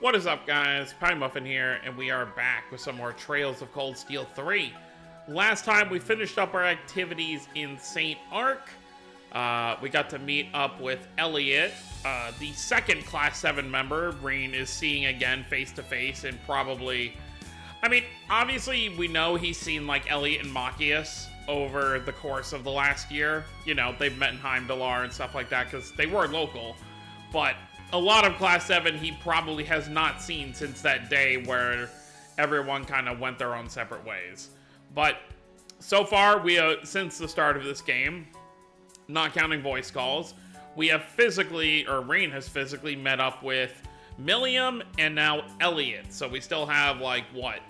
What is up, guys? Pie Muffin here, and we are back with some more Trails of Cold Steel 3. Last time we finished up our activities in St. Ark. We got to meet up with Elliot, the second Class 7 member Breen is seeing again face to face, and probably... I mean, obviously we know he's seen like Elliot and Machias over the course of the last year. You know, they've met in Heimdallar and stuff like that because they were local. But a lot of Class 7 he probably has not seen since that day where everyone kind of went their own separate ways. But so far, since the start of this game, not counting voice calls, we have physically, or Rain has physically met up with Milliam and now Elliot. So we still have, like, what,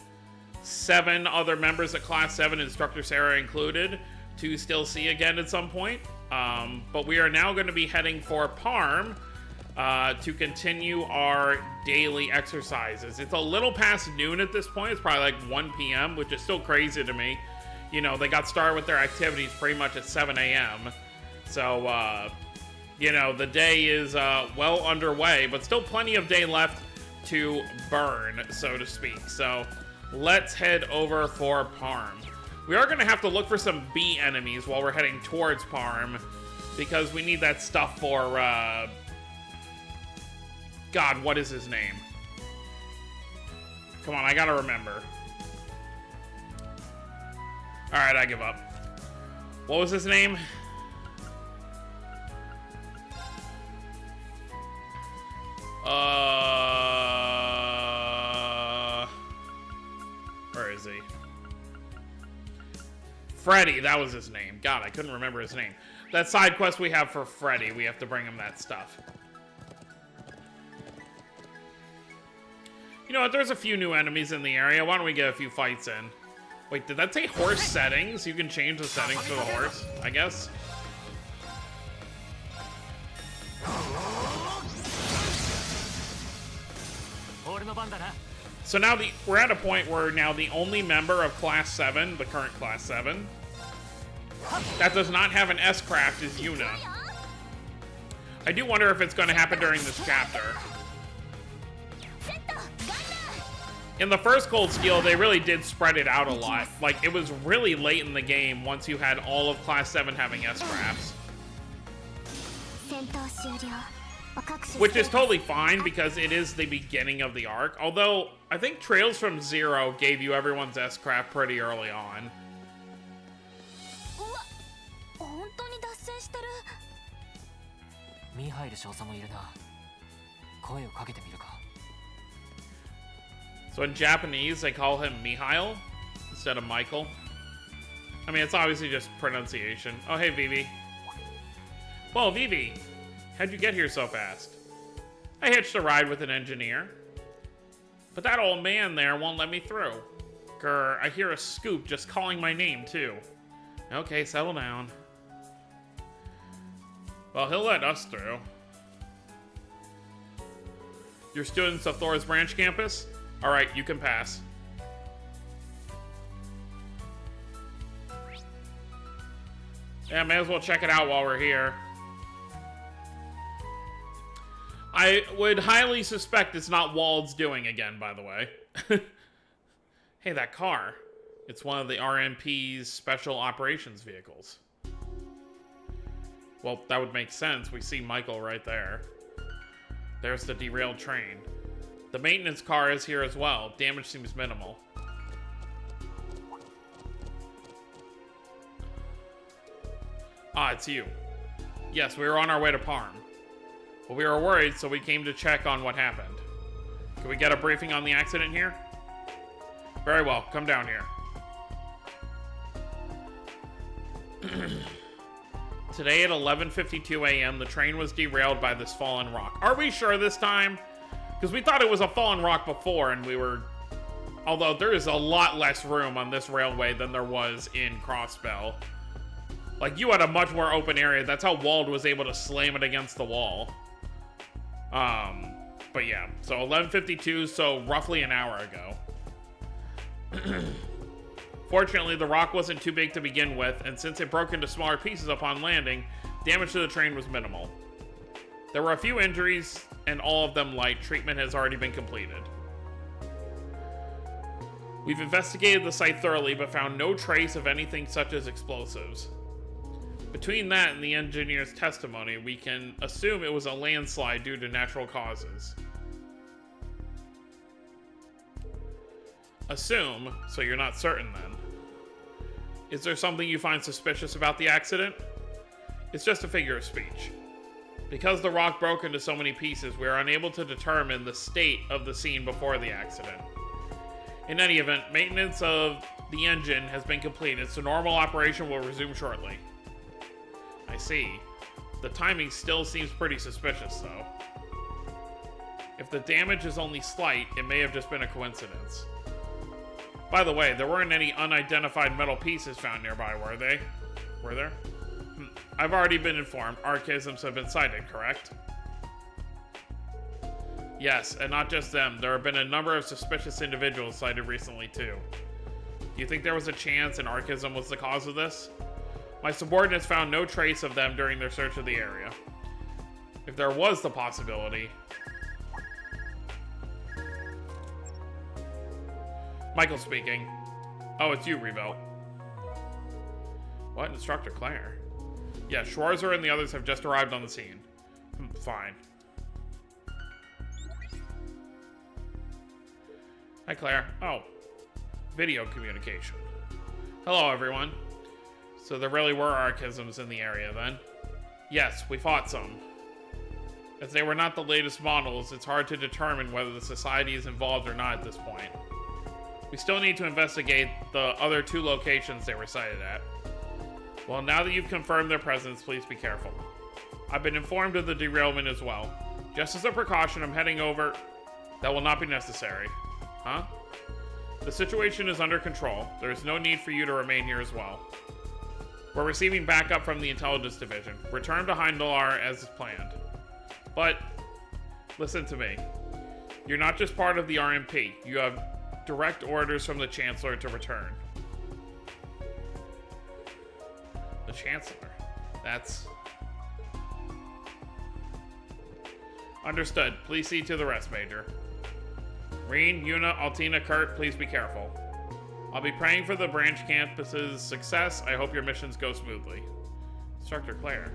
7 other members of Class 7, Instructor Sarah included, to still see again at some point. But we are now going to be heading for Parm to continue our daily exercises. It's a little past noon at this point. It's probably like 1 p.m., which is still crazy to me. You know, they got started with their activities pretty much at 7 a.m. So, you know, the day is well underway, but still plenty of day left to burn, so to speak. So, let's head over for Parm. We are going to have to look for some bee enemies while we're heading towards Parm, because we need that stuff for, God, what is his name? Come on, I gotta remember. Alright, I give up. What was his name? Where is he? Freddy, that was his name. God, I couldn't remember his name. That side quest we have for Freddy, we have to bring him that stuff. You know what, there's a few new enemies in the area. Why don't we get a few fights in? Wait, did that say horse settings? You can change the settings for the horse, I guess. So now we're at a point where now the only member of Class 7, the current Class 7, that does not have an S-Craft is Yuna. I do wonder if it's going to happen during this chapter. In the first Cold Steel, they really did spread it out a lot. Like, it was really late in the game once you had all of Class 7 having S-Crafts. Which is totally fine, because it is the beginning of the arc. Although, I think Trails from Zero gave you everyone's S-Craft pretty early on. So in Japanese, they call him Mihail instead of Michael. I mean, it's obviously just pronunciation. Oh, hey, Vivi. Whoa, Vivi. How'd you get here so fast? I hitched a ride with an engineer. But that old man there won't let me through. Grr, I hear a scoop just calling my name, too. Okay, settle down. Well, he'll let us through. You're students of Thor's Branch campus? Alright, you can pass. Yeah, may as well check it out while we're here. I would highly suspect it's not Wald's doing again, by the way. Hey, that car. It's one of the RMP's special operations vehicles. Well, that would make sense. We see Michael right there. There's the derailed train. The maintenance car is here as well. Damage seems minimal. Ah, it's you. Yes, we were on our way to Parm. But we were worried, so we came to check on what happened. Can we get a briefing on the accident here? Very well, come down here. Today at 11:52 a.m., the train was derailed by this fallen rock. Are we sure this time? Because we thought it was a fallen rock before, and we were... Although there is a lot less room on this railway than there was in Crossbell. Like, you had a much more open area. That's how Wald was able to slam it against the wall. But yeah, so 11:52, so roughly an hour ago. Fortunately, the rock wasn't too big to begin with, and since it broke into smaller pieces upon landing, damage to the train was minimal. There were a few injuries, and all of them light. Treatment has already been completed. We've investigated the site thoroughly, but found no trace of anything such as explosives. Between that and the engineer's testimony, we can assume it was a landslide due to natural causes. Assume, so you're not certain then. Is there something you find suspicious about the accident? It's just a figure of speech. Because the rock broke into so many pieces, we are unable to determine the state of the scene before the accident. In any event, maintenance of the engine has been completed, so normal operation will resume shortly. I see. The timing still seems pretty suspicious, though. If the damage is only slight, it may have just been a coincidence. By the way, there weren't any unidentified metal pieces found nearby, were they? Were there? I've already been informed. Archaisms have been sighted, correct? Yes, and not just them. There have been a number of suspicious individuals sighted recently, too. Do you think there was a chance an archaism was the cause of this? My subordinates found no trace of them during their search of the area. If there was the possibility... Michael speaking. Oh, it's you, Revo. What? Instructor Claire? Yeah, Schwarzer and the others have just arrived on the scene. Fine. Hi, Claire. Oh. Video communication. Hello, everyone. So there really were archaisms in the area, then? Yes, we fought some. As they were not the latest models, it's hard to determine whether the Society is involved or not at this point. We still need to investigate the other 2 locations they were sighted at. Well, now that you've confirmed their presence, please be careful. I've been informed of the derailment as well. Just as a precaution, I'm heading over... That will not be necessary. Huh? The situation is under control. There is no need for you to remain here as well. We're receiving backup from the Intelligence Division. Return to Heindalar as planned. But, listen to me. You're not just part of the RMP. You have direct orders from the Chancellor to return. The Chancellor? That's... Understood. Please see to the rest, Major. Reen, Yuna, Altina, Kurt, please be careful. I'll be praying for the branch campus's success. I hope your missions go smoothly. Instructor Claire.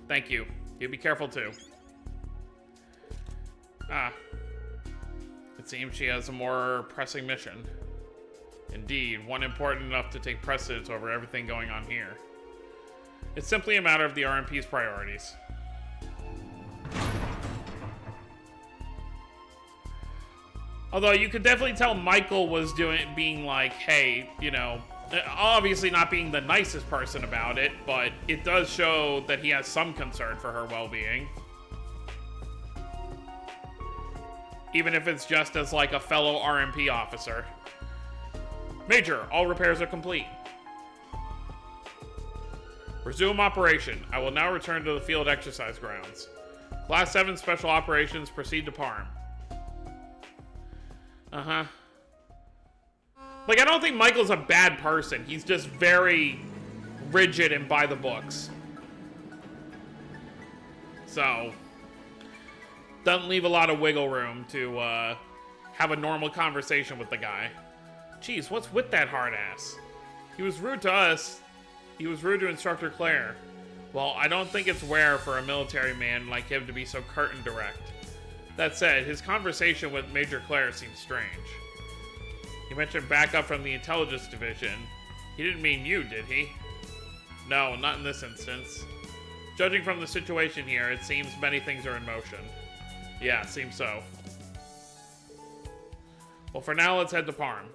Thank you. You be careful too. Ah. It seems she has a more pressing mission. Indeed, one important enough to take precedence over everything going on here. It's simply a matter of the RMP's priorities. Although you could definitely tell Michael was being like, hey, you know, obviously not being the nicest person about it, but it does show that he has some concern for her well-being. Even if it's just as like a fellow RMP officer. Major, all repairs are complete. Resume operation. I will now return to the field exercise grounds. Class 7 Special Operations proceed to Parm. Uh-huh. Like, I don't think Michael's a bad person. He's just very rigid and by the books. So, doesn't leave a lot of wiggle room to have a normal conversation with the guy. Jeez, what's with that hard ass? He was rude to us. He was rude to Instructor Claire. Well, I don't think it's rare for a military man like him to be so curt and direct. That said, his conversation with Major Claire seems strange. He mentioned backup from the Intelligence Division. He didn't mean you, did he? No, not in this instance. Judging from the situation here, it seems many things are in motion. Yeah, seems so. Well, for now, let's head to Parm.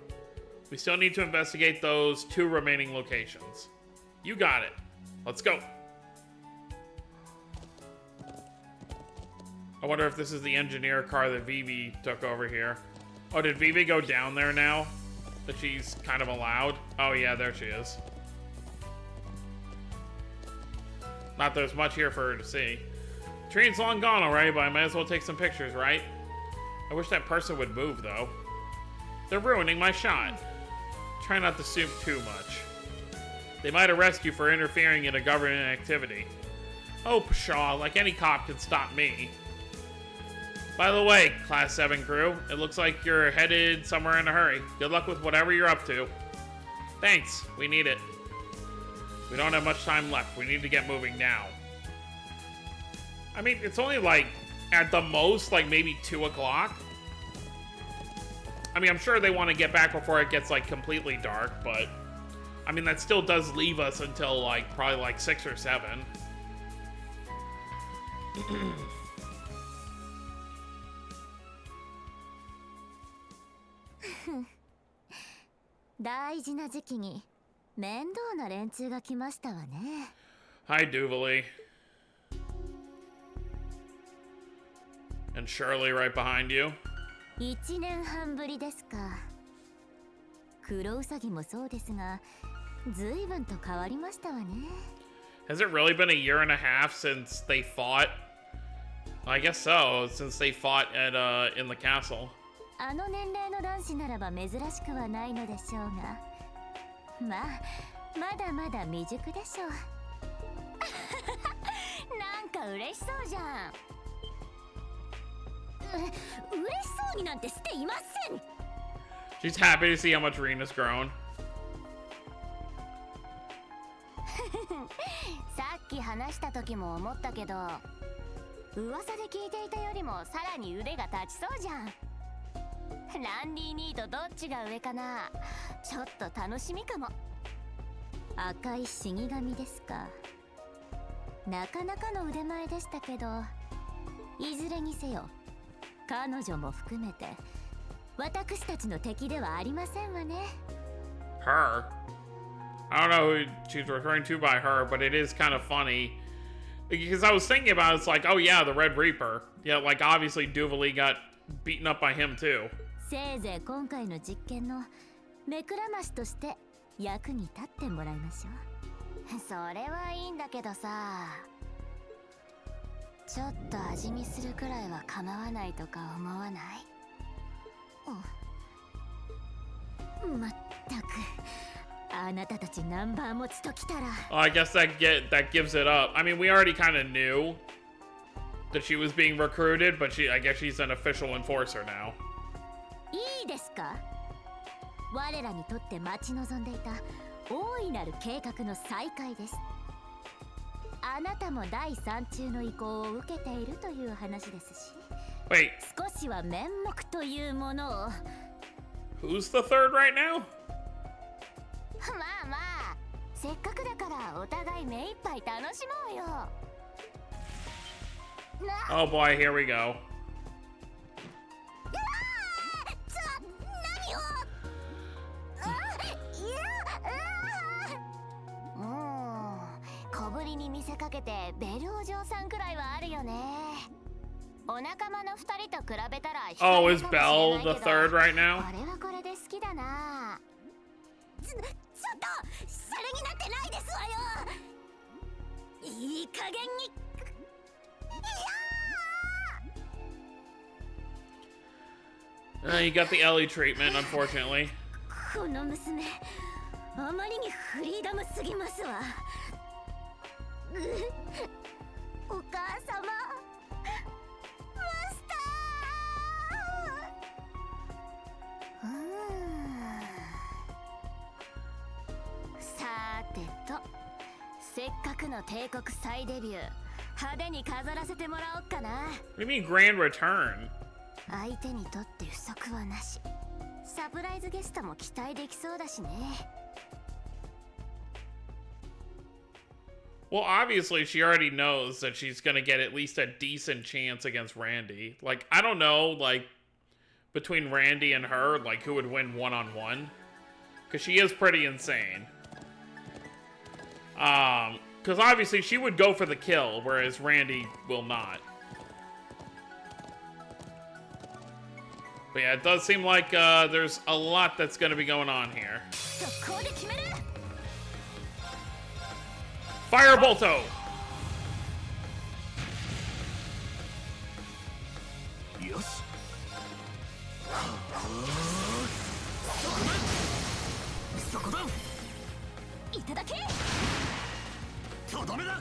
We still need to investigate those 2 remaining locations. You got it. Let's go. I wonder if this is the engineer car that Vivi took over here. Oh, did Vivi go down there now? That she's kind of allowed? Oh yeah, there she is. Not there's much here for her to see. Train's long gone already, but I might as well take some pictures, right? I wish that person would move, though. They're ruining my shot. Try not to assume too much. They might arrest you for interfering in a government activity. Oh, pshaw, like any cop can stop me. By the way, Class 7 crew, it looks like you're headed somewhere in a hurry. Good luck with whatever you're up to. Thanks, we need it. We don't have much time left. We need to get moving now. I mean, it's only like, at the most, like maybe 2 o'clock. I mean, I'm sure they want to get back before it gets like completely dark, but I mean, that still does leave us until like probably like 6 or 7. 大事な時期に面倒な連中が来ましたわね。Hi, Duvalie. And Shirley right behind you. 1年半ぶりですか。黒ウサギもそうですが、随分と変わりましたわね。Has it really been a year and a half since they fought? I guess so, since they fought at in the castle. あの年齢の男子ならば珍しくはないのでしょうが、まあまだまだ未熟でしょう。なんか嬉しそうじゃん。嬉しそうになんてしていません。She's happy to see how much Rena's grown. さっき話した時も思ったけど、噂で聞いていたよりもさらに腕が立ちそうじゃん。ランディ兄とどっちが上かな。ちょっと楽しみかも。赤い死神ですか。なかなかの腕前でしたけど、いずれにせよ彼女も含めて私たちの敵ではありませんわね。 Her? I don't know who she's referring to by her, but it is kind of funny. Because I was thinking about it, it's like, oh yeah, the Red Reaper. Yeah, like obviously Duvalie got beaten up by him too. せいぜい今回の実験の目くらましとして役に立ってもらいましょう。それはいいんだけどさ、ちょっと味見するくらいは構わないとか思わない？まったく、あなたたちナンバー持つときたら。I guess that gives it up. I mean, we already kind of knew that she was being recruited, but I guess she's an official enforcer now. いいですか？我らにとって待ち望んでいた大いなる計画の再開です。あなたも第3中の意向を受けているという話ですし、Wait, 少しは面目というものを。who's the third right now? まあまあ、せっかくだからお互い目いっぱい楽しもうよ。Oh boy, here we go. 小ぶりに見せかけてベルお嬢さんくらいはあるよね。お仲間の2人と比べたら。 Oh, is Belle the third right now? これはこれで好きだな。ちょっとシャレになってないですわよ。いい加減に。You got the Ellie treatment, unfortunately. この娘、あまりにフリーダムすぎますわ。お母様、マスター。さてと、せっかくの帝国再デビュー、派手に飾らせてもらおっかな。 What do you mean grand return? 相手にとって不足はなし。サプライズゲストも期待できそうだしね。Well, obviously she already knows that she's gonna get at least a decent chance against Randy. Like, I don't know, like, between Randy and her, like, who would win one-on-one? Because she is pretty insane. Because obviously she would go for the kill, whereas Randy will not. But yeah, it does seem like there's a lot that's gonna be going on here. Firebolto! Yes. そこだ。いただけ。とどめだ。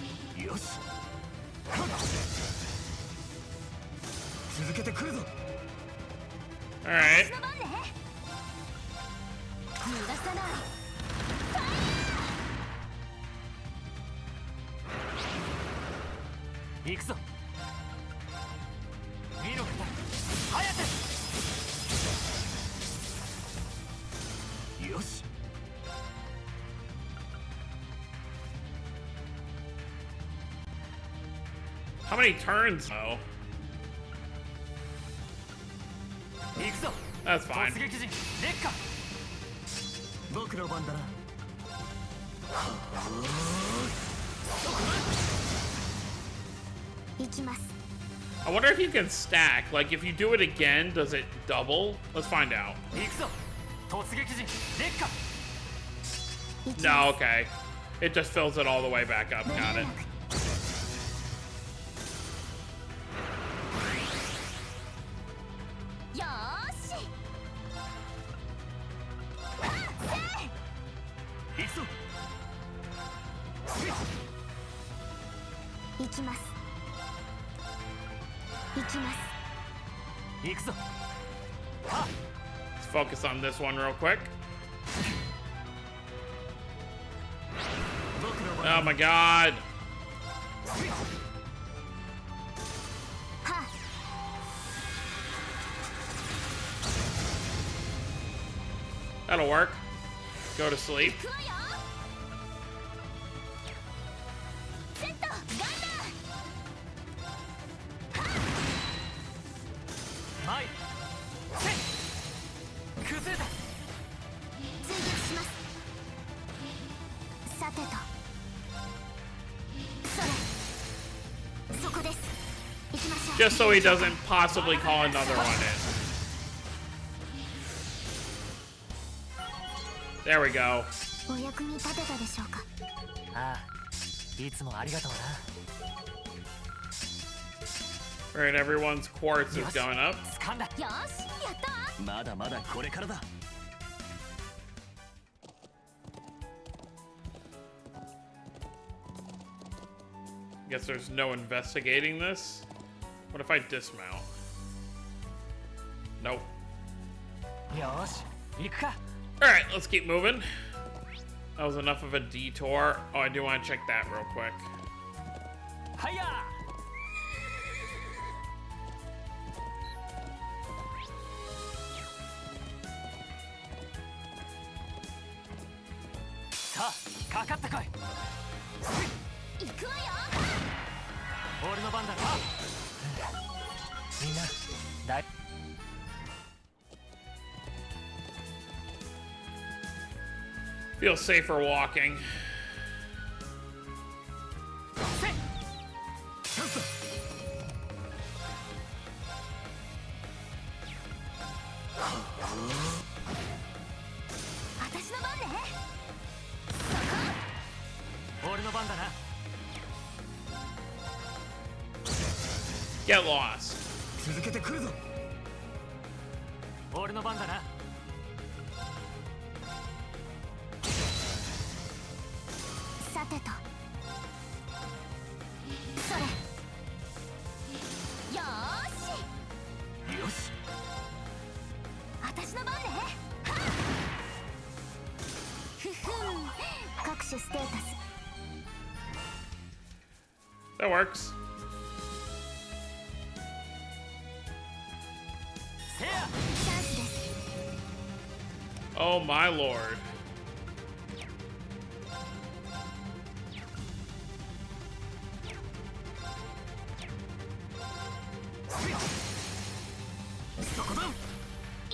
よし続けてくるぞ Alright. 逃がさない行くぞ見ろ早くよし How many turns? Oh, 行くぞ that's fine. 突撃陣烈火僕の番だな 行きます I wonder if you can stack. Like, if you do it again, does it double? Let's find out. 行くぞ突撃陣烈火 No, okay. It just fills it all the way back up. Got it. よーし行くぞ行きます行きます行くぞ Let's focus on this one real quick. Oh my god. は That'll work. Go to sleep. 行くわよセットガン前せ崩れた追撃しますさてとそれそこです行きましょう Just so he doesn't possibly call another one in. There we go. お役に立てたでしょうかああいつもありがとう Alright, everyone's quartz is going up. な掴んだよーしやったまだまだこれからだ Guess there's no investigating this. What if I dismount? Nope. よし行くか Alright, let's keep moving. That was enough of a detour. Oh, I do want to check that real quick. はいやさあかかってこい行くわよ俺の番だなみんな大 Feel safer walking. せっチャンスだ私の番ね 俺の番だな Get lost. 続けてくるぞ俺の番だな さてとそれよーしよし私の番ねはっふふん各種ステータス That works. せやチャンスです Oh my lord. そこだ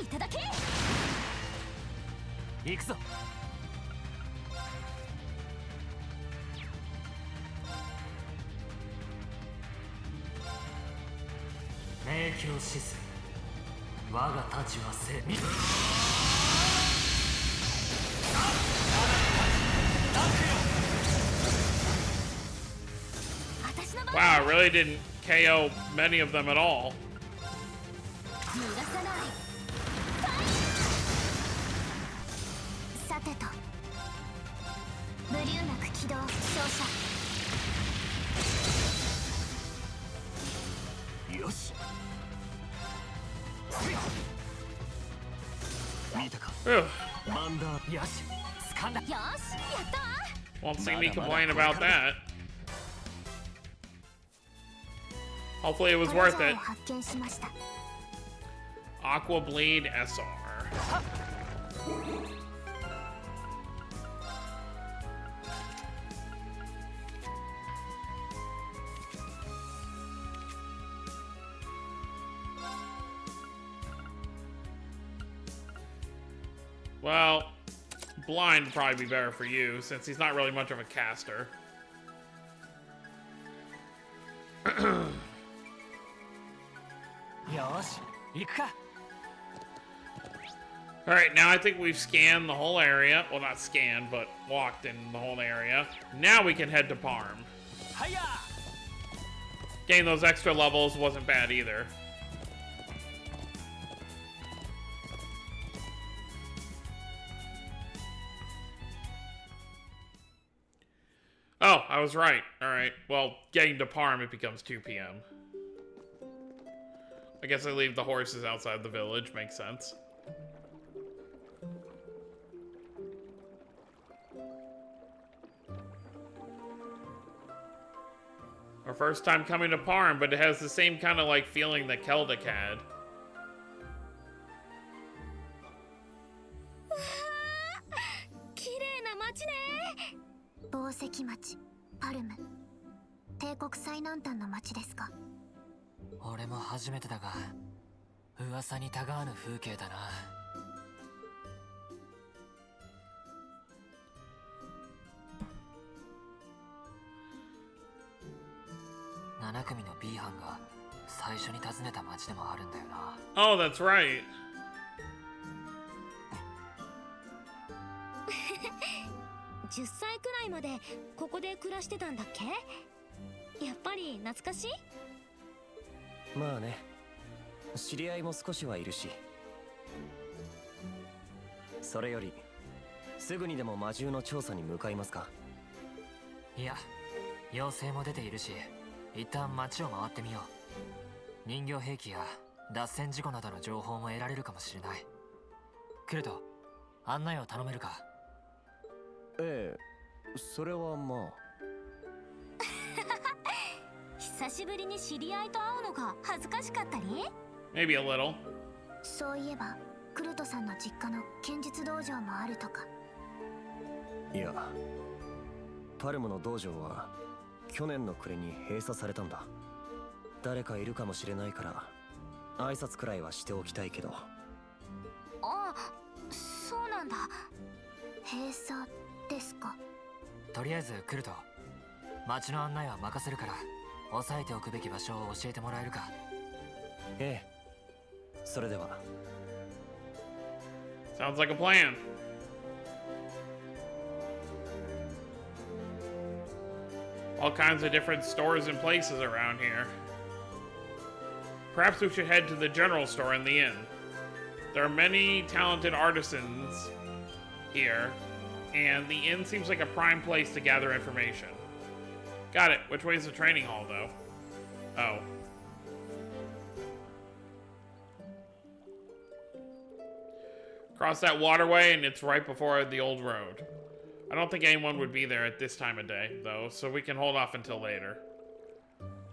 いただけ行くぞ明鏡止水我が太刀はせみ 私の番 Wow, I really didn't KO many of them at all. 逃がさないさてとブリューナク起動照射よし見たか Whew. バンダーよし掴んだよしやったわ Won't see me complain about that. Hopefully it was トレ worth ジャー it. を発見しました Aqua Blade SR. Well, blind would probably be better for you, since he's not really much of a caster. よし行くか Alright, now I think we've scanned the whole area. Well, not scanned, but walked in the whole area. Now we can head to Parm. はいや Getting those extra levels wasn't bad either. Oh, I was right. Alright, well, getting to Parm, it becomes 2 p.m. I guess I leave the horses outside the village. Makes sense. Our first time coming to Parm, but it has the same kind of like feeling that Keldic had. 綺麗な街ね宝石町パルム帝国最南端の町ですか俺も初めてだが噂にたがわぬ風景だな7組の B 班が最初に訪ねた町でもあるんだよな Oh, that's right. 10歳くらいまでここで暮らしてたんだっけやっぱり懐かしいまあね知り合いも少しはいるしそれよりすぐにでも魔獣の調査に向かいますかいや妖精も出ているし一旦街を回ってみよう人形兵器や脱線事故などの情報も得られるかもしれないクルト案内を頼めるかええそれはまあ久しぶりに知り合いと会うのが恥ずかしかったり Maybe a little. そういえばクルトさんの実家の剣術道場もあるとかいやパルムの道場は去年の暮れに閉鎖されたんだ誰かいるかもしれないから挨拶くらいはしておきたいけどあそうなんだ閉鎖ですかとりあえずクルト街の案内は任せるから押さえておくべき場所を教えてもらえるかええそれでは Sounds like a plan. All kinds of different stores and places around here. Perhaps we should head to the general store and the inn. There are many talented artisans here, and the inn seems like a prime place to gather information. Got it. Which way is the training hall, though? Oh. Cross that waterway, and it's right before the old road. I don't think anyone would be there at this time of day, though, so we can hold off until later.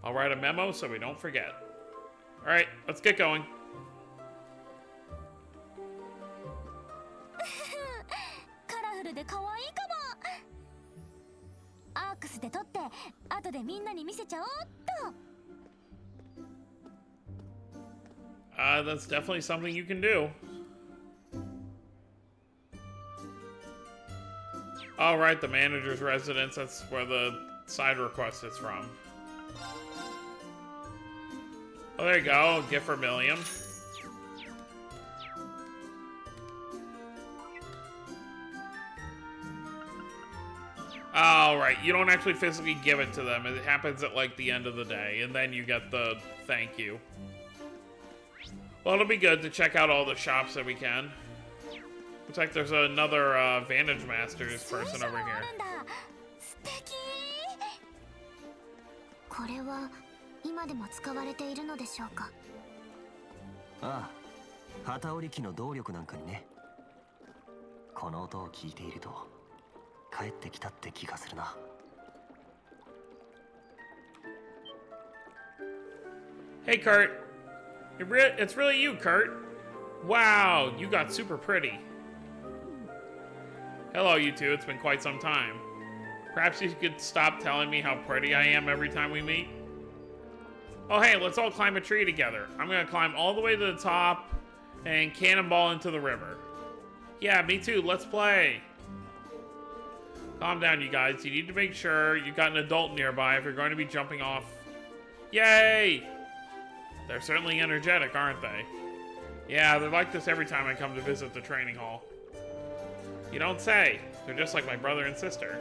I'll write a memo so we don't forget. Alright, let's get going. カラフルで可愛いかもアークスで撮って後でみんなに見せちゃおうっと That's definitely something you can do. Oh, right, the manager's residence. That's where the side request is from. Oh, there you go. Gift for Milliam. Oh, right. You don't actually physically give it to them. It happens at, like, the end of the day. And then you get the thank you. Well, it'll be good to check out all the shops that we can. Looks like there's another Vantage Masters person over here. 素敵これは今でも使われているのでしょうか。ああ、旗織り機の動力なんかにね。この音を聞いていると帰ってきたって気がするな。Hey, Kurt. It's really you, Kurt. Wow, you got super pretty. Hello, you two. It's been quite some time. Perhaps you could stop telling me how pretty I am every time we meet? Oh, hey, let's all climb a tree together. I'm gonna climb all the way to the top and cannonball into the river. Yeah, me too. Let's play. Calm down, you guys. You need to make sure you've got an adult nearby if you're going to be jumping off. Yay! They're certainly energetic, aren't they? Yeah, they're like this every time I come to visit the training hall. You don't say. They're just like my brother and sister.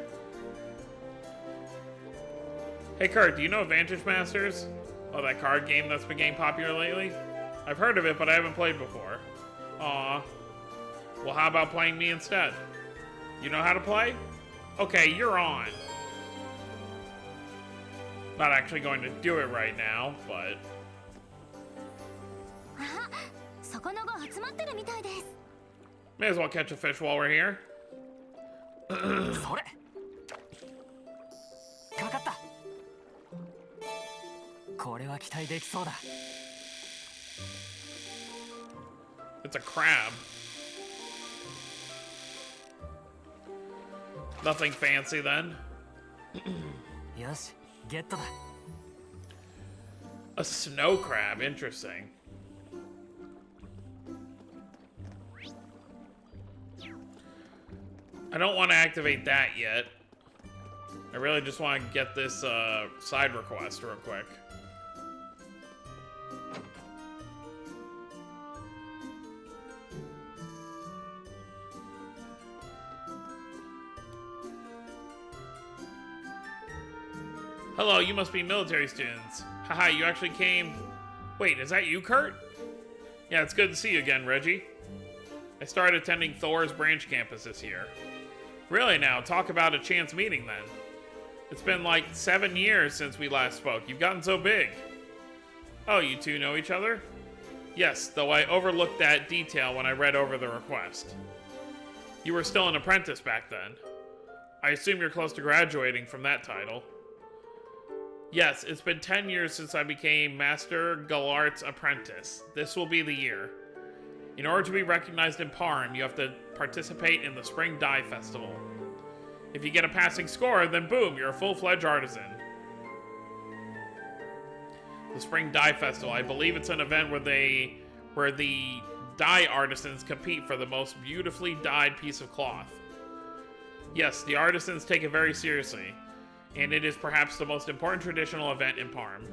Hey Kurt, do you know Vantage Masters? Oh, that card game that's been getting popular lately? I've heard of it, but I haven't played before. Aw. Well, how about playing me instead? You know how to play? Okay, you're on. Not actually going to do it right now, but... あ、そこの子集まってるみたいです。 May as well catch a fish while we're here. それかかった。これは期待できそうだ。 It's a crab. Nothing fancy then. よし、ゲットだ。 A snow crab, interesting. I don't want to activate that yet. I really just want to get this side request real quick. Hello, you must be military students. Haha, you actually came... Wait, is that you, Kurt? Yeah, it's good to see you again, Reggie. I started attending Thor's branch campus this year. Really now, talk about a chance meeting then. It's been like 7 years since we last spoke. You've gotten so big. Oh, you two know each other? Yes, though I overlooked that detail when I read over the request. You were still an apprentice back then. I assume you're close to graduating from that title. Yes, it's been 10 years since I became Master Gallart's apprentice. This will be the year. In order to be recognized in Parm, you have to participate in the Spring Dye Festival. If you get a passing score, then boom, you're a full-fledged artisan. The Spring Dye Festival, I believe it's an event where the dye artisans compete for the most beautifully dyed piece of cloth. Yes, the artisans take it very seriously, and it is perhaps the most important traditional event in Parm.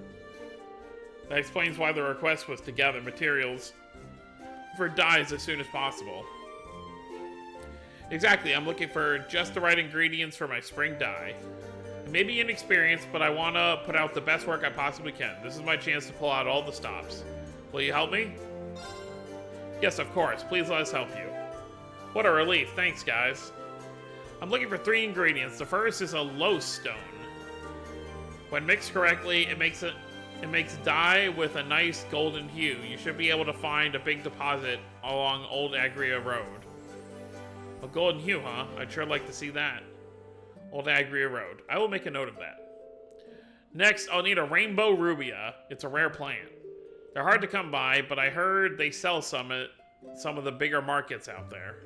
That explains why the request was to gather materials for dyes as soon as possible. Exactly, I'm looking for just the right ingredients for my spring dye. I may be inexperienced, but I want to put out the best work I possibly can. This is my chance to pull out all the stops. Will you help me? Yes, of course. Please let us help you. What a relief. Thanks, guys. I'm looking for 3 ingredients. The first is a lodestone. When mixed correctly, it makes dye with a nice golden hue. You should be able to find a big deposit along Old Agria Road. A golden hue, huh? I'd sure like to see that. Old Agria Road. I will make a note of that. Next, I'll need a rainbow rubia. It's a rare plant. They're hard to come by, but I heard they sell some at some of the bigger markets out there.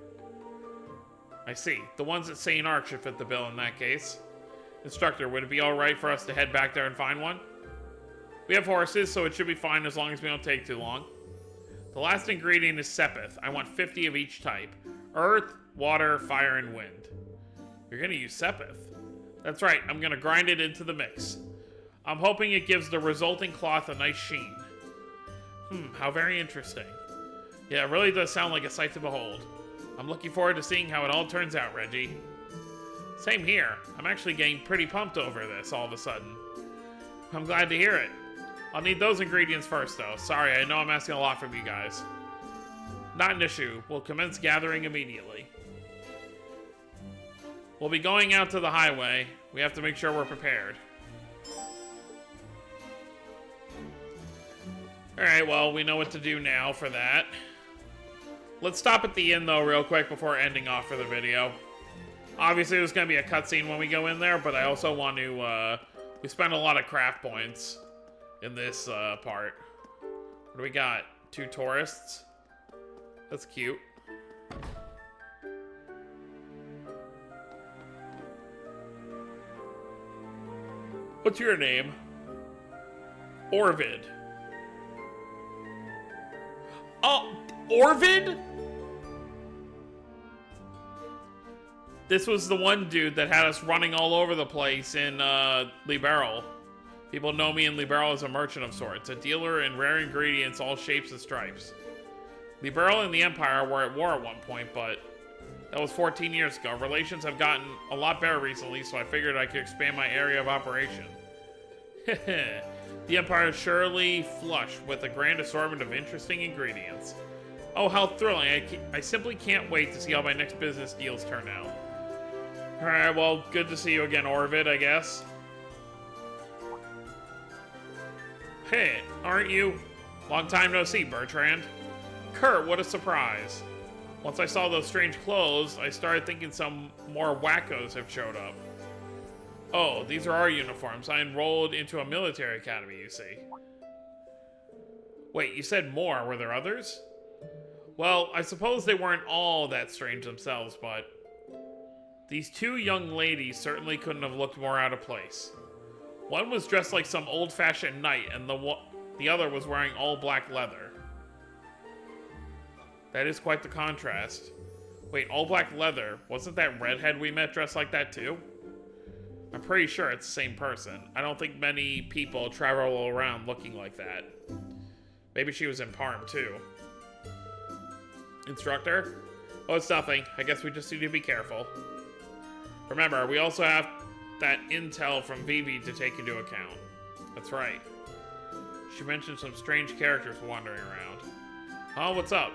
I see. The ones at St. Ark should fit the bill in that case. Instructor, would it be alright for us to head back there and find one? We have horses, so it should be fine as long as we don't take too long. The last ingredient is sepith. I want 50 of each type. Earth, water, fire, and wind. You're gonna use sepith. That's right, I'm gonna grind it into the mix. I'm hoping it gives the resulting cloth a nice sheen. How very interesting. Yeah, it really does sound like a sight to behold. I'm looking forward to seeing how it all turns out, Reggie. Same here. I'm actually getting pretty pumped over this all of a sudden. I'm glad to hear it. I'll need those ingredients first, though. Sorry, I know I'm asking a lot from you guys. Not an issue. We'll commence gathering immediately. We'll be going out to the highway. We have to make sure we're prepared. Alright, well, we know what to do now for that. Let's stop at the inn, though, real quick before ending off for the video. Obviously, there's going to be a cutscene when we go in there, but I also want to, we spent a lot of craft points in this, part. What do we got? 2 tourists? That's cute. What's your name? Orvid. Oh, Orvid? This was the one dude that had us running all over the place in Liberal. People know me in Liberal as a merchant of sorts, a dealer in rare ingredients, all shapes and stripes. Liberal and the Empire were at war at one point, but that was 14 years ago. Relations have gotten a lot better recently, so I figured I could expand my area of operation. The Empire is surely flush with a grand assortment of interesting ingredients. Oh, how thrilling. I simply can't wait to see how my next business deals turn out. Alright, well, good to see you again, Orvid, I guess. Hey, aren't you? Long time no see, Bertrand. Kurt, what a surprise. Once I saw those strange clothes, I started thinking some more wackos have showed up. Oh, these are our uniforms. I enrolled into a military academy, you see. Wait, you said more. Were there others? Well, I suppose they weren't all that strange themselves, but these 2 young ladies certainly couldn't have looked more out of place. One was dressed like some old-fashioned knight, and the other was wearing all black leather. That is quite the contrast. Wait, all black leather? Wasn't that redhead we met dressed like that too? I'm pretty sure it's the same person. I don't think many people travel around looking like that. Maybe she was in Parm too. Instructor? Oh, it's nothing. I guess we just need to be careful. Remember, we also have that intel from Vivi to take into account. That's right. She mentioned some strange characters wandering around. Oh, what's up?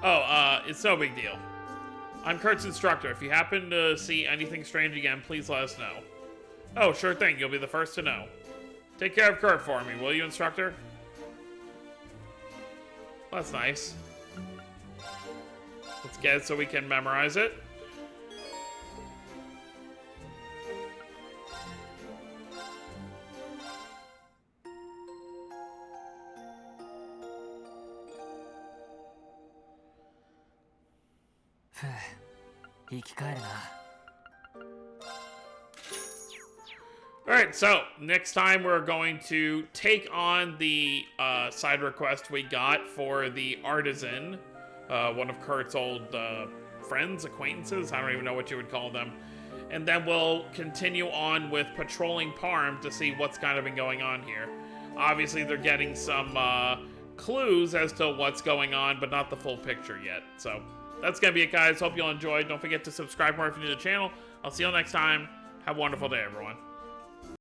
Oh, it's no big deal. I'm Kurt's instructor. If you happen to see anything strange again, please let us know. Oh, sure thing. You'll be the first to know. Take care of Kurt for me, will you, instructor? Well, that's nice. Let's get it so we can memorize it. Alright, so next time we're going to take on the side request we got for the artisan, one of Kurt's old friends, acquaintances, I don't even know what you would call them. And then we'll continue on with patrolling Parm to see what's kind of been going on here. Obviously, they're getting some clues as to what's going on, but not the full picture yet. So that's going to be it, guys. Hope you all enjoyed. Don't forget to subscribe more if you're new to the channel. I'll see you all next time. Have a wonderful day, everyone.